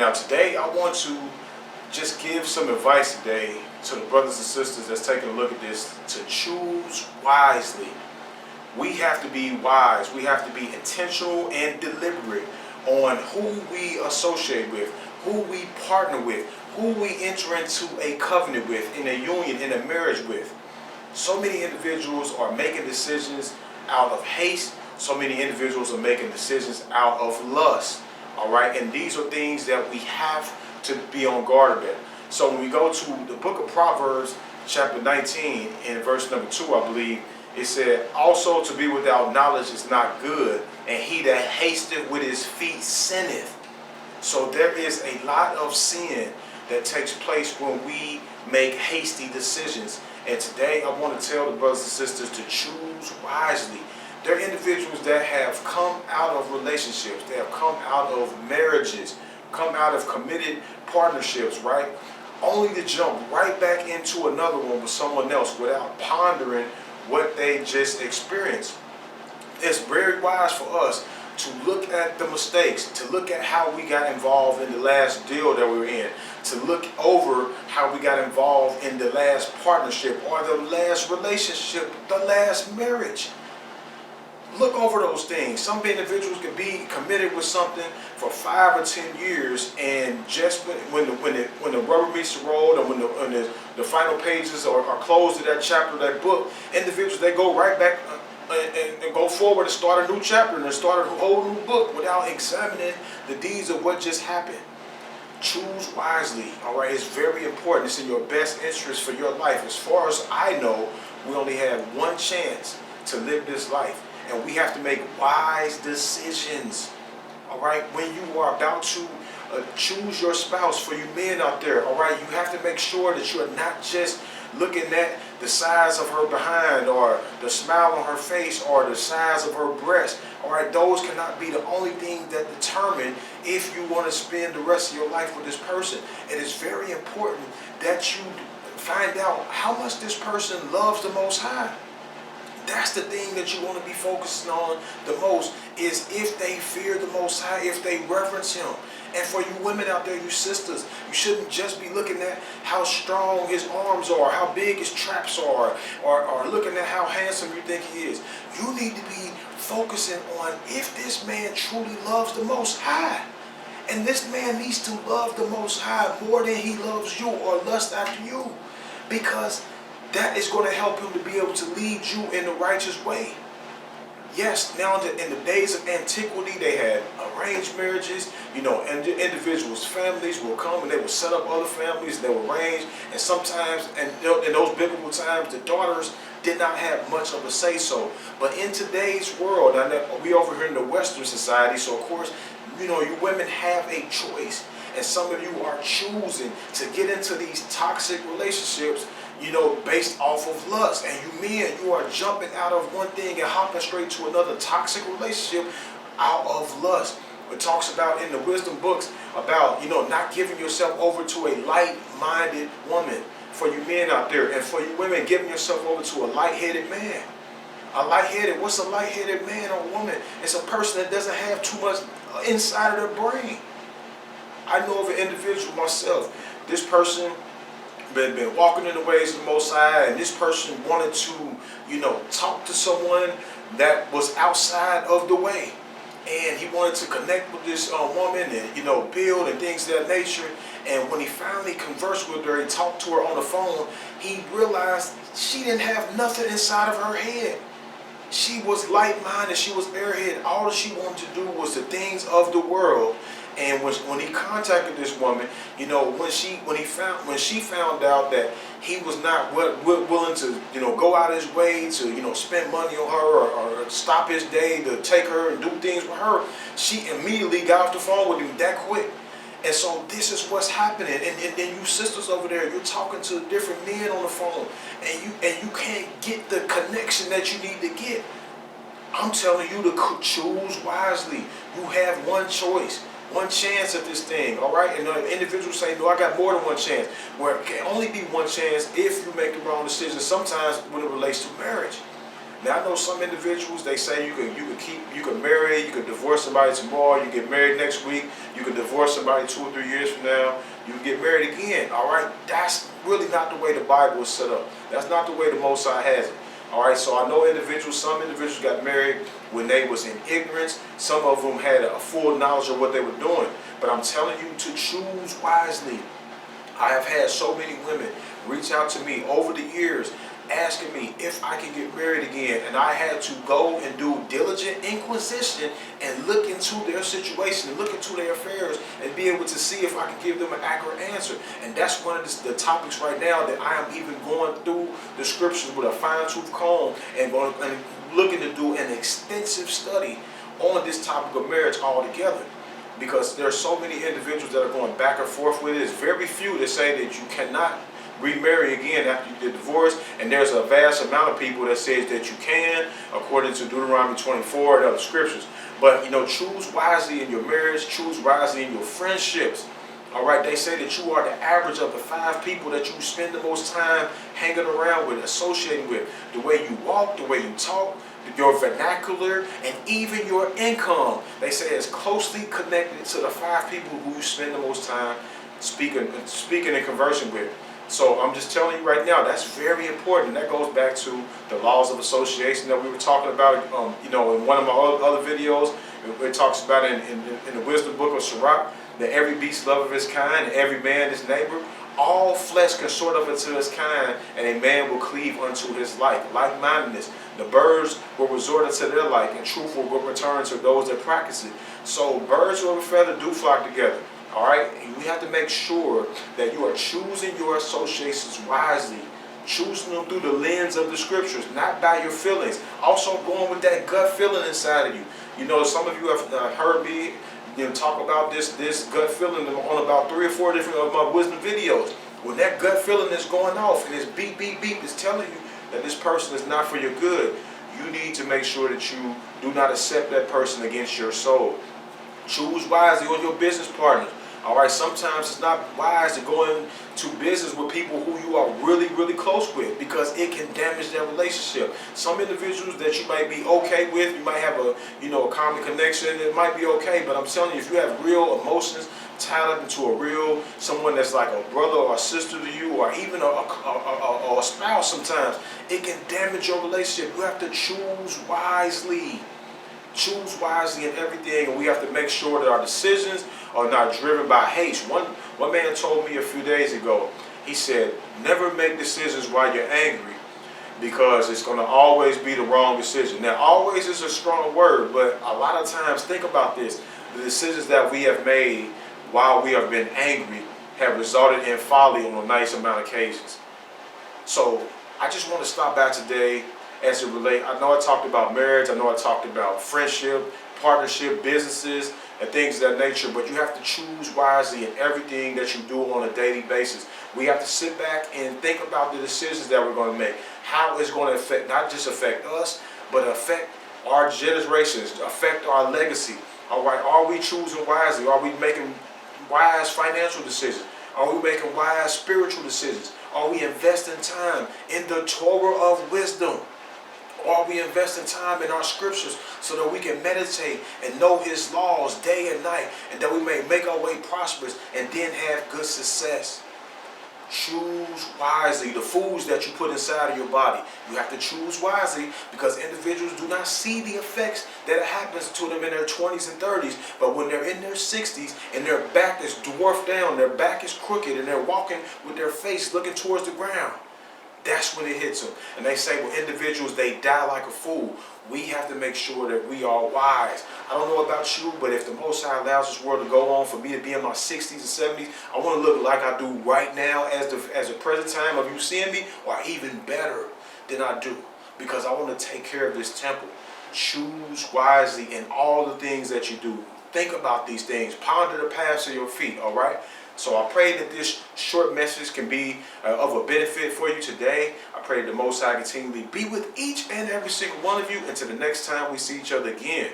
Now today I want to just give some advice today to the brothers and sisters that's taking a look at this, to choose wisely. We have to be wise. We have to be intentional and deliberate on who we associate with, who we partner with, who we enter into a covenant with, in a union, in a marriage with. So many individuals are making decisions out of haste. So many individuals are making decisions out of lust. All right, and these are things that we have to be on guard about. So when we go to the book of Proverbs, chapter 19, in verse number 2, I believe, it said, also to be without knowledge is not good, and he that hasteth with his feet sinneth. So there is a lot of sin that takes place when we make hasty decisions. And today I want to tell the brothers and sisters to choose wisely. There are individuals that have come out of relationships, they have come out of marriages, come out of committed partnerships, right? Only to jump right back into another one with someone else without pondering what they just experienced. It's very wise for us to look at the mistakes, to look at how we got involved in the last deal that we were in, to look over how we got involved in the last partnership or the last relationship, the last marriage. Look over those things. Some individuals can be committed with something for 5 or 10 years, and just when the rubber meets the road, and when the final pages are closed to that chapter of that book, individuals, they go right back and go forward and start a new chapter and start a whole new book without examining the deeds of what just happened. Choose wisely. All right, it's very important. It's in your best interest for your life. As far as I know, we only have one chance to live this life. And we have to make wise decisions, all right? When you are about to choose your spouse, for you men out there, all right, you have to make sure that you are not just looking at the size of her behind or the smile on her face or the size of her breast, all right? Those cannot be the only thing that determine if you want to spend the rest of your life with this person. It is very important that you find out how much this person loves the Most High. That's the thing that you want to be focusing on the most, is if they fear the Most High, if they reverence Him. And for you women out there, you sisters, you shouldn't just be looking at how strong his arms are, how big his traps are, or looking at how handsome you think he is. You need to be focusing on if this man truly loves the Most High. And this man needs to love the Most High more than he loves you or lust after you. Because that is going to help him to be able to lead you in the righteous way. Yes, now in the days of antiquity, they had arranged marriages. You know, and individuals' families will come and they will set up other families. They will arrange, and sometimes, and in those biblical times, the daughters did not have much of a say-so. But in today's world, and we over here in the Western society, so of course, you know, you women have a choice, and some of you are choosing to get into these toxic relationships, you know, based off of lust. And you men, you are jumping out of one thing and hopping straight to another toxic relationship out of lust. It talks about in the wisdom books about, you know, not giving yourself over to a light-minded woman. For you men out there, and for you women, giving yourself over to a light-headed man. A light-headed, what's a light-headed man or woman? It's a person that doesn't have too much inside of their brain. I know of an individual myself. This person been walking in the ways of the Most High, and this person wanted to, you know, talk to someone that was outside of the way, and he wanted to connect with this woman and, you know, build and things of that nature. And when he finally conversed with her, he talked to her on the phone, he realized she didn't have nothing inside of her head. She was light-minded, she was airhead. All she wanted to do was the things of the world. And when he contacted this woman, you know, when she found out that he was not willing to, you know, go out his way to, you know, spend money on her or stop his day to take her and do things with her, she immediately got off the phone with him that quick. And so this is what's happening. And then you sisters over there, you're talking to different men on the phone, and you can't get the connection that you need to get. I'm telling you to choose wisely. You have one choice. One chance at this thing, all right? And individuals say, no, I got more than one chance. Where it can only be one chance if you make the wrong decision, sometimes when it relates to marriage. Now I know some individuals, they say you can marry, you can divorce somebody tomorrow, you get married next week, you can divorce somebody 2 or 3 years from now, you can get married again. All right, that's really not the way the Bible is set up. That's not the way the Most High has it. All right, so I know some individuals got married when they was in ignorance. Some of them had a full knowledge of what they were doing. But I'm telling you to choose wisely. I have had so many women reach out to me over the years asking me if I can get married again, and I had to go and do diligent inquisition and look into their situation and look into their affairs and be able to see if I can give them an accurate answer. And that's one of the topics right now that I am even going through the scriptures with a fine-tooth comb and looking to do an extensive study on this topic of marriage altogether. Because there are so many individuals that are going back and forth with it. There's very few that say that you cannot remarry again after you get divorced, and there's a vast amount of people that says that you can, according to Deuteronomy 24 and other scriptures. But choose wisely in your marriage, choose wisely in your friendships. All right, they say that you are the average of the 5 people that you spend the most time hanging around with, associating with. The way you walk, the way you talk, your vernacular, and even your income. They say is closely connected to the 5 people who you spend the most time speaking and conversing with. So I'm just telling you right now, that's very important. That goes back to the laws of association that we were talking about, in one of my other videos. It talks about in the wisdom book of Sirach that every beast loveth his kind, and every man his neighbor. All flesh consorteth unto his kind, and a man will cleave unto his like. Like-mindedness. The birds will resort unto their like, and truth will return to those that practice it. So birds of a feather do flock together. All right, and we have to make sure that you are choosing your associations wisely, choosing them through the lens of the scriptures, not by your feelings. Also going with that gut feeling inside of you. Some of you have heard me talk about this gut feeling on about 3 or 4 different of my wisdom videos. When that gut feeling is going off and it's beep, beep, beep, it's telling you that this person is not for your good, you need to make sure that you do not accept that person against your soul. Choose wisely on your business partners. All right, sometimes it's not wise to go into business with people who you are really, really close with, because it can damage their relationship. Some individuals that you might be okay with, you might have a common connection, it might be okay, but I'm telling you, if you have real emotions tied up into someone that's like a brother or a sister to you, or even a spouse, sometimes it can damage your relationship. You have to choose wisely. Choose wisely in everything, and we have to make sure that our decisions are not driven by hate. One man told me a few days ago, he said, never make decisions while you're angry, because it's going to always be the wrong decision. Now, always is a strong word, but a lot of times, think about this, the decisions that we have made while we have been angry have resulted in folly on a nice amount of cases. So I just want to stop by today as it relates. I know I talked about marriage, I know I talked about friendship, partnership, businesses, and things of that nature, but you have to choose wisely in everything that you do on a daily basis. We have to sit back and think about the decisions that we're going to make, how it's going to not just affect us, but affect our generations, affect our legacy. All right, are we choosing wisely? Are we making wise financial decisions? Are we making wise spiritual decisions? Are we investing time in the Torah of wisdom? Are we investing time in our scriptures so that we can meditate and know his laws day and night, and that we may make our way prosperous and then have good success? Choose wisely the foods that you put inside of your body. You have to choose wisely, because individuals do not see the effects that happens to them in their 20s and 30s. But when they're in their 60s and their back is dwarfed down, their back is crooked, and they're walking with their face looking towards the ground, that's when it hits them. And they say, well, individuals, they die like a fool. We have to make sure that we are wise. I don't know about you, but if the Most High allows this world to go on for me to be in my 60s and 70s, I want to look like I do right now as the present time of you seeing me, or even better than I do, because I want to take care of this temple. Choose wisely in all the things that you do. Think about these things. Ponder the paths of your feet, all right? So I pray that this short message can be of a benefit for you today. I pray that the Most High continually be with each and every single one of you until the next time we see each other again.